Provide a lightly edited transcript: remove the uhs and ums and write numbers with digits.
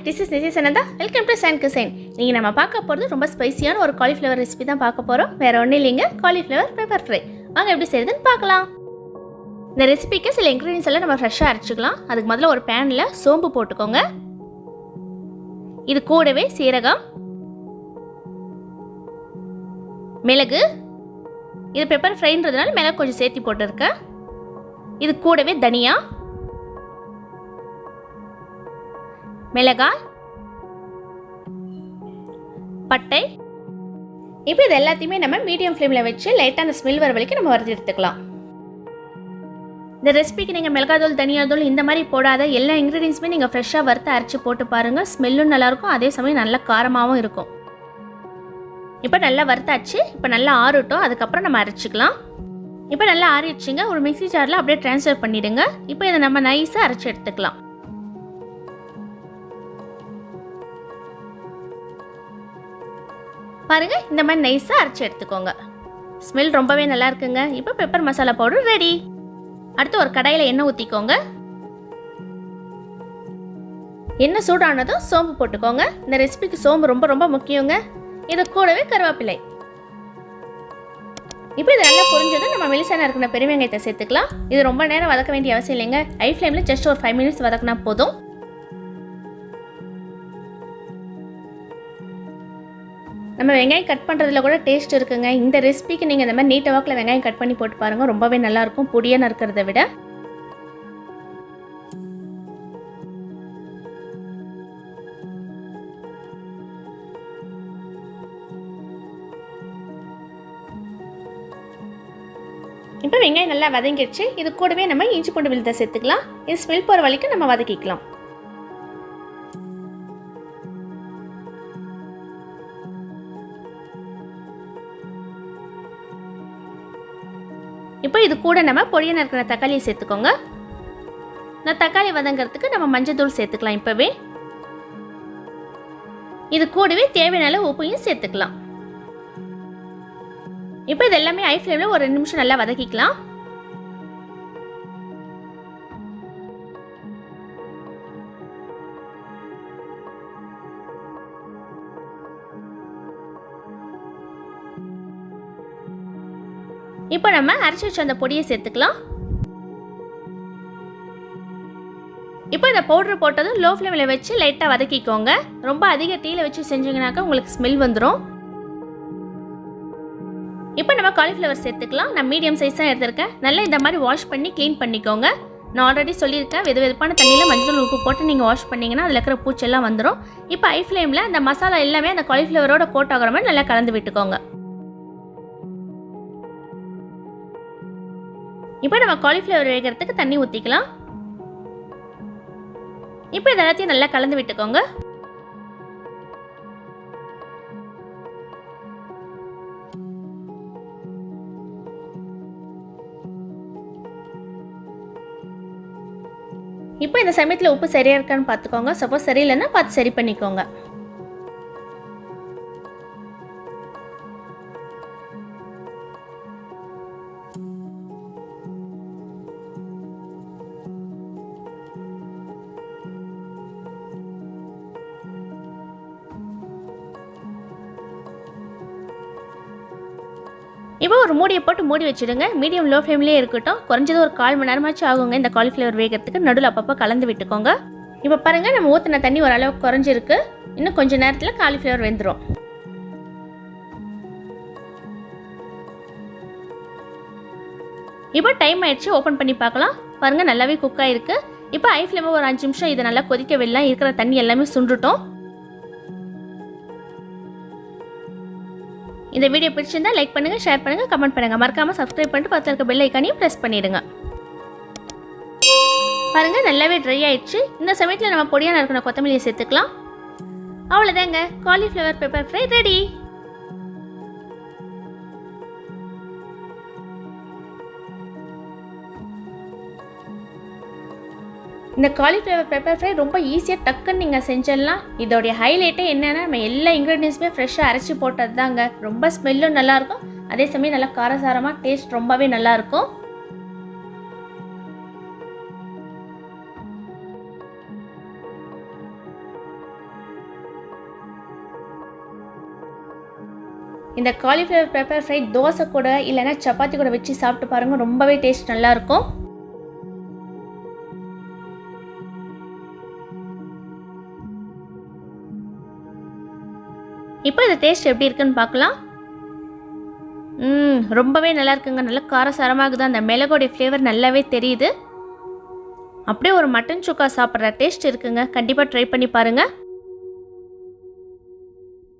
this is Nidhi Sananda. Welcome to Cuisine. நீங்க நம்ம பார்க்க போறது ரொம்ப ஸ்பைசியான ஒரு காலிஃப்ளவர் ரெசிபி தான் பார்க்க போறோம். வேற ஒண்ணும் இல்லைங்க, காலிஃப்ளவர் பெப்பர் ஃப்ரை. வாங்க எப்படி செய்யறதுன்னு பார்க்கலாம். இந்த ரெசிபிக்கு சில இன்கிரிடியன்ட்ஸ் எல்லாம் நம்ம ஃப்ரெஷ்ஷா அரைச்சுக்கலாம். அதுக்கு முதல்ல ஒரு panல சோம்பு போட்டுக்கோங்க. இது கூடவே சீரகம், மிளகு, இது பெப்பர் ஃப்ரைன்றதுனால மிளகு கொஞ்சம் சேர்த்து போட்டுருக்கேன். இது கூடவே தனியா, மிளகாய், பட்டை. இப்போ இது எல்லாத்தையுமே நம்ம மீடியம் ஃப்ளேமில் வச்சு லைட்டாக அந்த ஸ்மெல் வர வரைக்கும் நம்ம வறுத்து எடுத்துக்கலாம். இந்த ரெசிபிக்கு நீங்கள் மிளகாய்தூள், தனியாதூள் இந்த மாதிரி போடாத எல்லா இன்க்ரீடியன்ஸுமே நீங்கள் ஃப்ரெஷ்ஷாக வறுத்து அரைச்சி போட்டு பாருங்கள். ஸ்மெல்லும் நல்லாயிருக்கும், அதே சமயம் நல்லா காரமாகவும் இருக்கும். இப்போ நல்லா வறுத்தாச்சு. இப்போ நல்லா ஆறட்டும், அதுக்கப்புறம் நம்ம அரைச்சிக்கலாம். இப்போ நல்லா ஆறிடுச்சுங்க. ஒரு மிக்ஸி ஜாரில் அப்படியே ட்ரான்ஸ்ஃபர் பண்ணிவிடுங்க. இப்போ இதை நம்ம நைஸாக அரைச்சி எடுத்துக்கலாம். பாருங்கள், இந்த மாதிரி நைஸாக அரைச்சி எடுத்துக்கோங்க. ஸ்மெல் ரொம்பவே நல்லா இருக்குங்க. இப்போ பெப்பர் மசாலா பவுடர் ரெடி. அடுத்து ஒரு கடாயில் எண்ணெய் ஊற்றிக்கோங்க. எண்ணெய் சூடானதும் சோம்பு போட்டுக்கோங்க. இந்த ரெசிபிக்கு சோம்பு ரொம்ப ரொம்ப முக்கியங்க. இது கூடவே கருவேப்பிலை. இப்போ இது நல்லா புரிஞ்சதும் நம்ம மெலிசான இருக்கிற பெரிய வெங்காயத்தை சேர்த்துக்கலாம். இது ரொம்ப நேரம் வதக்க வேண்டிய அவசியம் இல்லைங்க. ஹை ஃப்ளேமில் ஜஸ்ட் ஒரு 5 மினிட்ஸ் வதக்கினா போதும். நம்ம வெங்காயம் கட் பண்ணுறதுல கூட டேஸ்ட் இருக்குங்க. இந்த ரெசிபிக்கு நீங்கள் இந்த மாதிரி நீட்ட வாக்கில் வெங்காயம் கட் பண்ணி போட்டு பாருங்கள், ரொம்பவே நல்லாயிருக்கும் பொடியாக நறுக்கிறத விட. இப்போ வெங்காயம் நல்லா வதங்கிடுச்சு. இது கூடவே நம்ம இஞ்சி பூண்டு விழுதை சேர்த்துக்கலாம். இது ஸ்மெல் போகிற வரைக்கும் நம்ம வதக்கிக்கலாம். இப்போ இது கூட நம்ம பொடியை நறுக்கிற தக்காளியை சேர்த்துக்கோங்க. நான் தக்காளி வதங்கிறதுக்கு நம்ம மஞ்சள் தூள் சேர்த்துக்கலாம். இப்போவே இது கூடவே தேவையான அளவு உப்பையும் சேர்த்துக்கலாம். இப்போ இது எல்லாமே ஹை ஃப்ளேமில் ஒரு 2 நிமிஷம் நல்லா வதக்கிக்கலாம். இப்போ நம்ம அரைச்சி வச்ச அந்த பொடியை சேர்த்துக்கலாம். இப்போ இந்த பவுடர் போட்டதும் லோ ஃப்ளேமில் வச்சு லைட்டாக வதக்கிக்கோங்க. ரொம்ப அதிக தீயில வச்சு செஞ்சீங்கன்னாக்கா உங்களுக்கு ஸ்மெல் வந்துடும். இப்போ நம்ம காலிஃப்ளவர் சேர்த்துக்கலாம். நான் மீடியம் சைஸ் தான் எடுத்திருக்கேன். நல்லா இந்த மாதிரி வாஷ் பண்ணி க்ளீன் பண்ணிக்கோங்க. நான் ஆல்ரெடி சொல்லியிருக்கேன், வெது வெதுப்பான தண்ணியில் மஞ்சள் உப்பு போட்டு நீங்கள் வாஷ் பண்ணிங்கன்னா அதில் இருக்கிற பூச்செல்லாம் வந்துடும். இப்போ ஹை ஃப்ளேமில் அந்த மசாலா எல்லாமே அந்த காலிஃப்ளவரோட கோட் ஆகிற மாதிரி நல்லா கலந்து விட்டுக்கோங்க. இப்போ நம்ம காலிஃப்ளவர் வேகிறதுக்கு தண்ணி ஊற்றிக்கலாம். இப்போ இது எல்லாத்தையும் நல்லா கலந்து விட்டுக்கோங்க. இப்போ இந்த சமயத்தில் உப்பு சரியாக இருக்கான்னு பார்த்துக்கோங்க. சப்போஸ் சரியில்லைன்னா பார்த்து சரி பண்ணிக்கோங்க. இப்போ ஒரு மூடியை போட்டு மூடி வச்சுடுங்க. மீடியம் லோ ஃப்ளேம்லேயே இருக்கட்டும். குறைஞ்சது ஒரு 1/4 மணி நேரமாச்சும் ஆகுங்க இந்த காலிஃப்ளவர் வேகிறதுக்கு. நடுவில் அப்பப்போ கலந்து விட்டுக்கோங்க. இப்போ பாருங்கள், நம்ம ஊற்றின தண்ணி ஓரளவுக்கு குறைஞ்சிருக்கு. இன்னும் கொஞ்சம் நேரத்தில் காலிஃப்ளவர் வெந்துடும். இப்போ டைம் ஆயிடுச்சு, ஓப்பன் பண்ணி பார்க்கலாம். பாருங்கள், நல்லாவே குக் ஆகிருக்கு. இப்போ ஹை ஃப்ளேமில் ஒரு 5 நிமிஷம் இதை நல்லா கொதிக்க விடலாம். இருக்கிற தண்ணி எல்லாமே சுண்டுட்டோம். இந்த வீடியோ பிடிச்சிருந்தா லைக் பண்ணுங்கள், ஷேர் பண்ணுங்கள், கமெண்ட் பண்ணுங்கள். மறக்காமல் சப்ஸ்கிரைப் பண்ணிட்டு பக்கத்தில் இருக்க பெல் ஐக்கானையும் ப்ரெஸ் பண்ணிடுங்க. பாருங்கள், நல்லாவே ட்ரை ஆயிடுச்சு. இந்த சமயத்தில் நம்ம பொடியாக நறுக்கின கொத்தமல்லியை சேர்த்துக்கலாம். அவ்வளோதாங்க, காலிஃப்ளவர் பெப்பர் ஃப்ரை ரெடி. இந்த காலிஃப்ளவர் பெப்பர் ஃப்ரை ரொம்ப ஈஸியாக டக்குன்னு நீங்கள் செஞ்சிடலாம். இதோடைய ஹைலைட்டே என்னென்னா, நம்ம எல்லா இன்க்ரீடியன்ஸுமே ஃப்ரெஷ்ஷாக அரைச்சி போட்டது தாங்க. ரொம்ப ஸ்மெல்லும் நல்லாயிருக்கும், அதே சமயம் நல்லா காரசாரமாக டேஸ்ட் ரொம்பவே நல்லாயிருக்கும். இந்த காலிஃப்ளவர் பெப்பர் ஃப்ரை தோசை கூட இல்லைன்னா சப்பாத்தி கூட வச்சு சாப்பிட்டு பாருங்கள், ரொம்பவே டேஸ்ட் நல்லாயிருக்கும். இப்போ இந்த டேஸ்ட் எப்படி இருக்குன்னு பார்க்கலாம். ரொம்பவே நல்லா இருக்குங்க. நல்ல காரசாரமாகுது. அந்த மிளகோடைய ஃப்ளேவர் நல்லாவே தெரியுது. அப்படியே ஒரு மட்டன் சுக்கா சாப்பிட்ற டேஸ்ட் இருக்குங்க. கண்டிப்பாக ட்ரை பண்ணி பாருங்கள்.